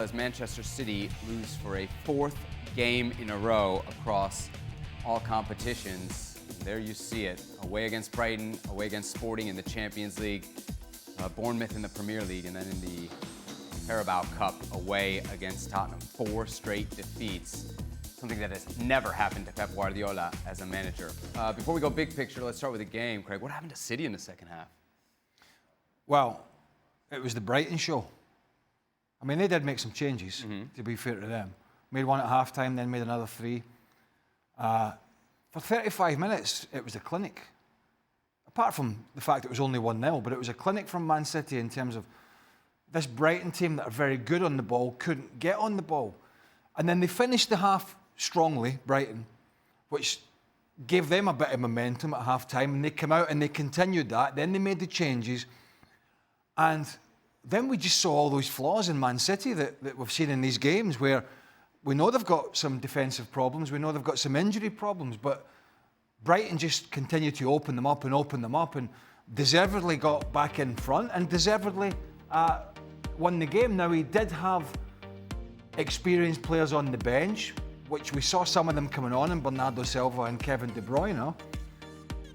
As Manchester City lose for a fourth game in a row across all competitions. There you see it. Away against Brighton, away against Sporting in the Champions League, Bournemouth in the Premier League, and then in the Carabao Cup away against Tottenham. 4 straight defeats. Something that has never happened to Pep Guardiola as a manager. Before we go big picture, let's start with the game. Craig, what happened to City in the second half? Well, it was the Brighton show. I mean, they did make some changes, to be fair to them. Made one at half-time, then made another 3. For 35 minutes, it was a clinic. Apart from the fact it was only 1-0, but it was a clinic from Man City in terms of this Brighton team that are very good on the ball, couldn't get on the ball. And then they finished the half strongly, Brighton, which gave them a bit of momentum at half-time, and they came out and they continued that. Then they made the changes, and then we just saw all those flaws in Man City that we've seen in these games, where we know they've got some defensive problems, we know they've got some injury problems, but Brighton just continued to open them up, and deservedly got back in front and deservedly won the game. Now, he did have experienced players on the bench, which we saw some of them coming on, in Bernardo Silva and Kevin De Bruyne.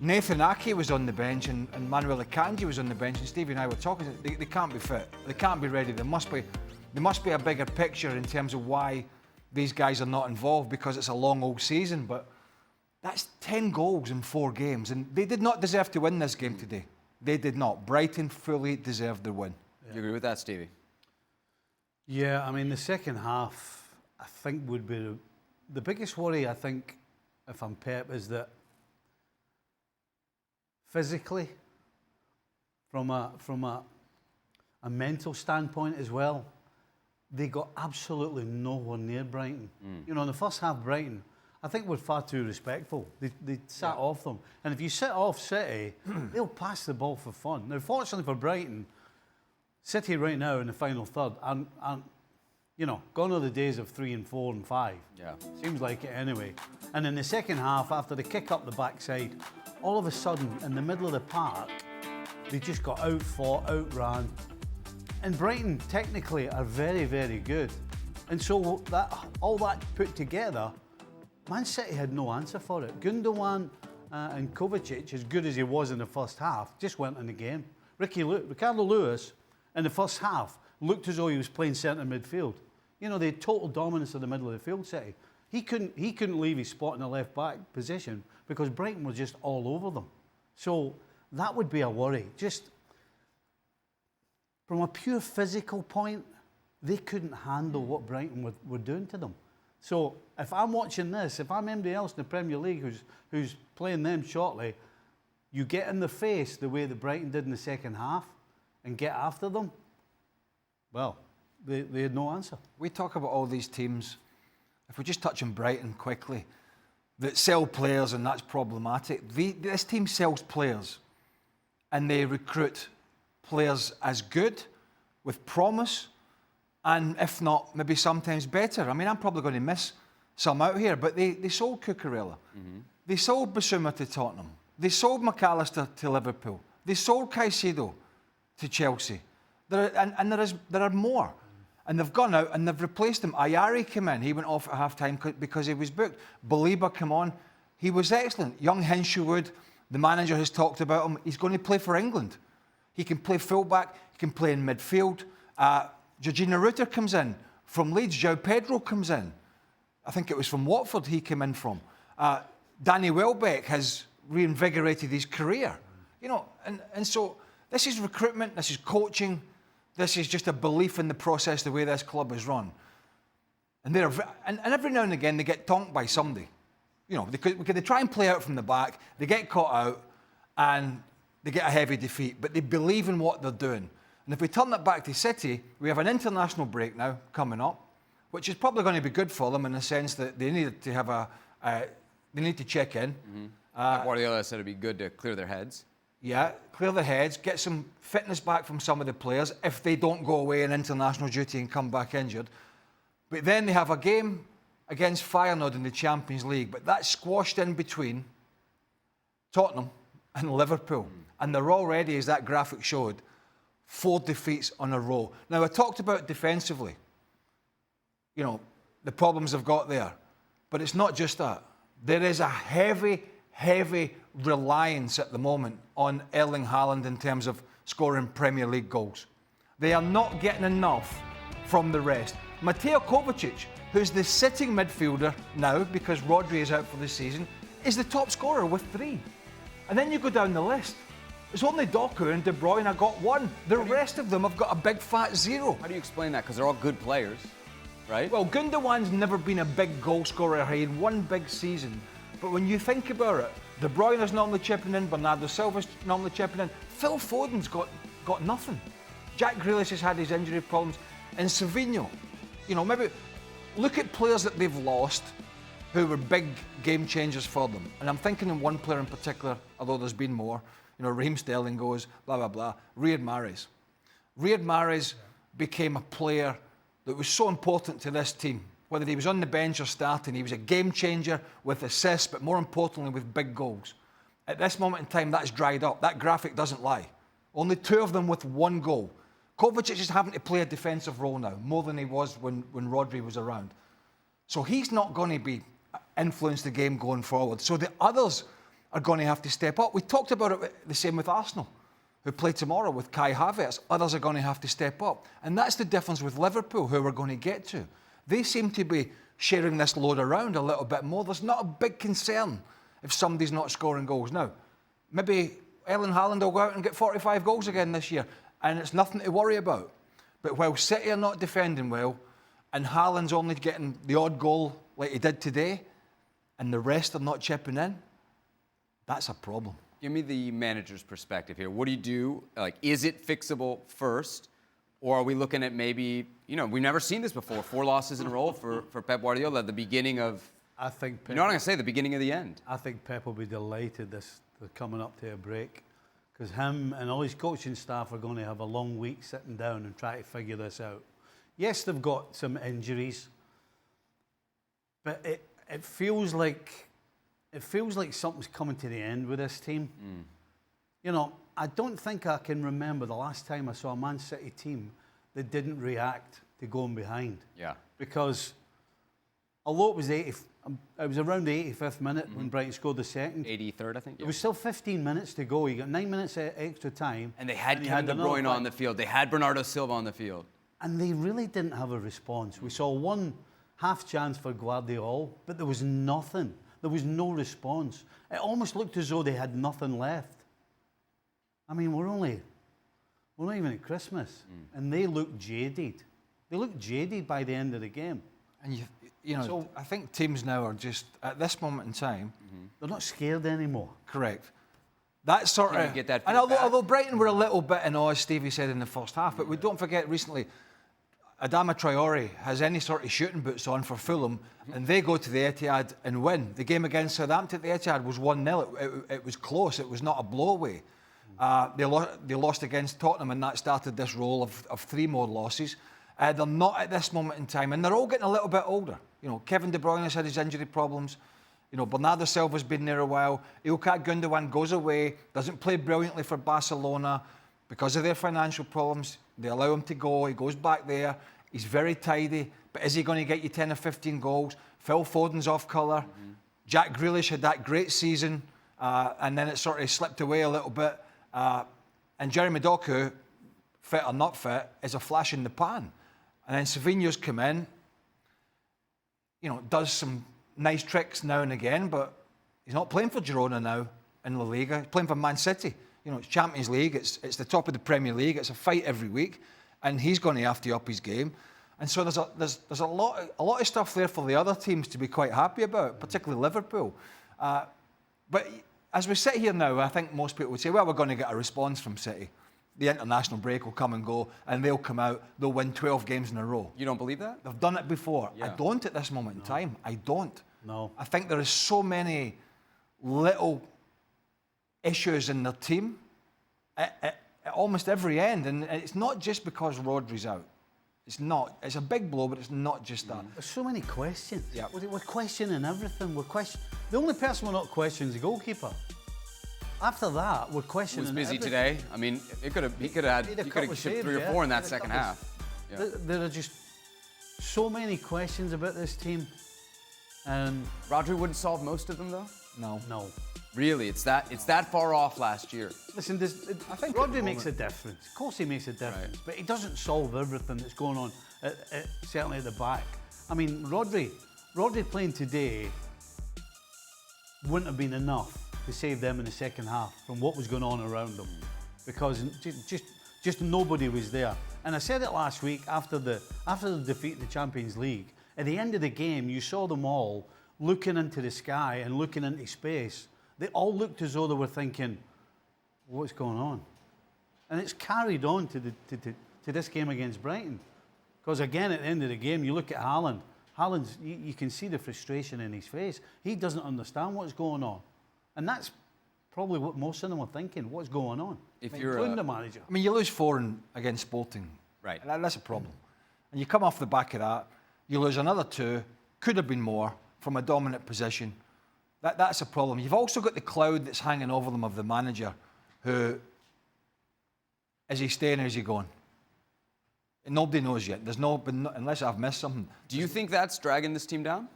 Nathan Ake was on the bench and Manuel Akanji was on the bench, and Stevie and I were talking, they can't be fit, they can't be ready. There must be a bigger picture in terms of why these guys are not involved, because it's a long old season. But that's 10 goals in 4 games, and they did not deserve to win this game today. They did not. Brighton fully deserved the win. You agree with that, Stevie? Yeah, I mean, the second half, I think, would be the biggest worry, I think, if I'm Pep, is that physically, from a mental standpoint as well, they got absolutely nowhere near Brighton. You know, in the first half, Brighton, I think, were far too respectful. They sat off them. And if you sit off City, they'll pass the ball for fun. Now, fortunately for Brighton, City right now in the final third, and you know, gone are the days of 3 and 4 and 5. Yeah. Seems like it anyway. And in the second half, after the kick up the backside, all of a sudden, in the middle of the park, they just got outfought, outran. And Brighton, technically, are very, very good. And so all that put together, Man City had no answer for it. Gundogan and Kovacic, as good as he was in the first half, just went in the game. Ricardo Lewis, in the first half, looked as though he was playing centre midfield. You know, they had total dominance of the middle of the field, City. He couldn't leave his spot in the left-back position because Brighton was just all over them. So that would be a worry. Just from a pure physical point, they couldn't handle what Brighton were doing to them. So if I'm watching this, if I'm anybody else in the Premier League who's playing them shortly, you get in the face the way that Brighton did in the second half and get after them, well, they had no answer. We talk about all these teams, if we just touch on Brighton quickly, that sell players, and that's problematic. This team sells players, and they recruit players as good, with promise, and if not, maybe sometimes better. I mean, I'm probably going to miss some out here, but they sold Cucurella. They sold Bissouma to Tottenham. They sold McAllister to Liverpool. They sold Caicedo to Chelsea. There are more. And they've gone out and they've replaced him. Ayari came in. He went off at half-time because he was booked. Baliba came on. He was excellent. Young Hinshelwood, the manager has talked about him. He's going to play for England. He can play full-back. He can play in midfield. Georgina Rutter comes in from Leeds. João Pedro comes in. I think it was from Watford he came in from. Danny Welbeck has reinvigorated his career. You know, and so this is recruitment, this is coaching, this is just a belief in the process, the way this club is run. And every now and again they get tonked by somebody. You know, they try and play out from the back, they get caught out, and they get a heavy defeat, but they believe in what they're doing. And if we turn that back to City, we have an international break now coming up, which is probably going to be good for them in the sense that they need to have they need to check in. Guardiola said it'd be good to clear their heads. Yeah, clear their heads, get some fitness back from some of the players if they don't go away on international duty and come back injured. But then they have a game against Feyenoord in the Champions League, but that's squashed in between Tottenham and Liverpool. And they're already, as that graphic showed, 4 defeats on a row. Now, I talked about defensively. the problems they've got there. But it's not just that. There is a heavy reliance at the moment on Erling Haaland in terms of scoring Premier League goals. They are not getting enough from the rest. Mateo Kovacic, who's the sitting midfielder now because Rodri is out for the season, is the top scorer with 3. And then you go down the list. It's only Doku and De Bruyne got 1. The rest of them have got a big fat 0. How do you explain that? Because they're all good players, right? Well, Gundogan's never been a big goal scorer. He had 1 big season. But when you think about it, De Bruyne's normally chipping in, Bernardo Silva's normally chipping in. Phil Foden's got nothing. Jack Grealish has had his injury problems. And Savinho, maybe look at players that they've lost who were big game changers for them. And I'm thinking of one player in particular, although there's been more. Raheem Sterling goes, blah, blah, blah. Riyad Mahrez. Riyad Mahrez became a player that was so important to this team. Whether he was on the bench or starting, he was a game changer with assists, but more importantly with big goals. At this moment in time, that's dried up. That graphic doesn't lie. Only 2 of them with 1 goal. Kovacic is having to play a defensive role now, more than he was when Rodri was around. So he's not going to be influence the game going forward. So the others are going to have to step up. We talked about it the same with Arsenal, who play tomorrow with Kai Havertz. Others are going to have to step up. And that's the difference with Liverpool, who we're going to get to. They seem to be sharing this load around a little bit more. There's not a big concern if somebody's not scoring goals. Now, maybe Erling Haaland will go out and get 45 goals again this year, and it's nothing to worry about. But while City are not defending well, and Haaland's only getting the odd goal like he did today, and the rest are not chipping in, that's a problem. Give me the manager's perspective here. What do you do? Is it fixable first? Or are we looking at maybe, we've never seen this before, 4 losses in a row for Pep Guardiola at the beginning of, I think Pep, you know what I'm going to say, the beginning of the end. I think Pep will be delighted they're coming up to a break, because him and all his coaching staff are going to have a long week sitting down and try to figure this out. Yes, they've got some injuries, but it feels like something's coming to the end with this team. I don't think I can remember the last time I saw a Man City team that didn't react to going behind. Yeah. Because although it was around the 85th minute when Brighton scored the second. 83rd, I think. Yeah. There was still 15 minutes to go. You got 9 minutes extra time. And they had Kevin De Bruyne on the field. They had Bernardo Silva on the field. And they really didn't have a response. We saw 1 half chance for Guardiola, but there was nothing. There was no response. It almost looked as though they had nothing left. I mean, we're not even at Christmas, and they look jaded. They look jaded by the end of the game. And so I think teams now are just at this moment in time, they're not scared anymore. Correct. That sort Can of you get that and feedback? although Brighton were a little bit in awe, as Stevie said in the first half, but we don't forget recently, Adama Traore has any sort of shooting boots on for Fulham, and they go to the Etihad and win. The game against Southampton at the Etihad was 1-0. It was close. It was not a blowaway. They lost against Tottenham, and that started this roll of 3 more losses. They're not at this moment in time, and they're all getting a little bit older. Kevin De Bruyne has had his injury problems. Bernardo Silva's been there a while. Ilkay Gundogan goes away, doesn't play brilliantly for Barcelona because of their financial problems. They allow him to go. He goes back there. He's very tidy, but is he going to get you 10 or 15 goals? Phil Foden's off colour. Jack Grealish had that great season, and then it sort of slipped away a little bit. And Jeremy Doku, fit or not fit, is a flash in the pan. And then Savinho's come in, does some nice tricks now and again, but he's not playing for Girona now in La Liga. He's playing for Man City. It's Champions League. It's the top of the Premier League. It's a fight every week, and he's going to have to up his game. And so there's a lot of stuff there for the other teams to be quite happy about, particularly Liverpool. But as we sit here now, I think most people would say, well, we're going to get a response from City. The international break will come and go, and they'll come out, they'll win 12 games in a row. You don't believe that? They've done it before. Yeah. I don't at this moment in time. I don't. No. I think there is so many little issues in their team at almost every end, and it's not just because Rodri's out. It's not. It's a big blow, but it's not just that. There's so many questions. Yeah. We're questioning everything. The only person we're not questioning is the goalkeeper. After that, we're He questioning was busy everything. today. I mean, he could have shipped 3 or 4 in that second half. Yeah. There are just so many questions about this team. Rodri wouldn't solve most of them, though? No. Really? It's that far off last year. Listen, I think Rodri makes a difference. Of course he makes a difference, but he doesn't solve everything that's going on, certainly at the back. I mean, Rodri playing today wouldn't have been enough to save them in the second half from what was going on around them, because just nobody was there. And I said it last week after the defeat in the Champions League. At the end of the game, you saw them all looking into the sky and looking into space. They all looked as though they were thinking, what's going on? And it's carried on to this game against Brighton. Because again, at the end of the game, you look at Haaland. Haaland's, you can see the frustration in his face. He doesn't understand what's going on. And that's probably what most of them are thinking, what's going on, including the manager. I mean, you lose 4 against Sporting. Right. That's a problem. And you come off the back of that, you lose another 2, could have been more, from a dominant position. That's a problem. You've also got the cloud that's hanging over them of the manager, who, is he staying or is he going? And nobody knows yet. Unless I've missed something. Do you think that's dragging this team down?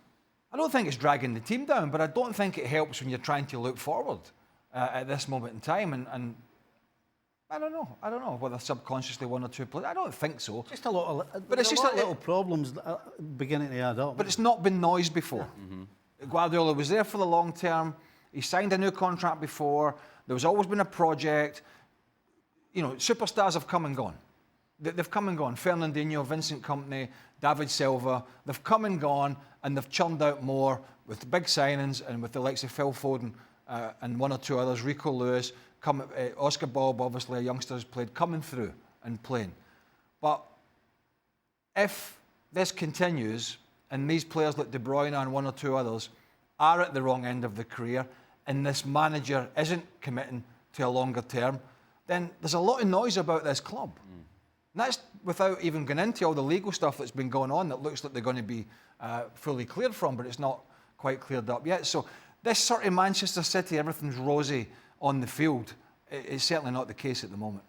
I don't think it's dragging the team down, but I don't think it helps when you're trying to look forward at this moment in time. And I don't know whether subconsciously 1 or 2 players. I don't think so. Just a lot of, but it's just little problems beginning to add up. But it's not been noise before. Guardiola was there for the long term. He signed a new contract before. There's always been a project. You know, superstars have come and gone. They've come and gone. Fernandinho, Vincent Kompany, David Silva. They've come and gone, and they've churned out more with the big signings and with the likes of Phil Foden and 1 or 2 others. Rico Lewis, Oscar Bob, obviously a youngster who's played, coming through and playing. But if this continues, and these players like De Bruyne and 1 or 2 others are at the wrong end of the career, and this manager isn't committing to a longer term, then there's a lot of noise about this club. And that's without even going into all the legal stuff that's been going on that looks like they're going to be fully cleared from, but it's not quite cleared up yet. So this sort of Manchester City, everything's rosy on the field, is certainly not the case at the moment.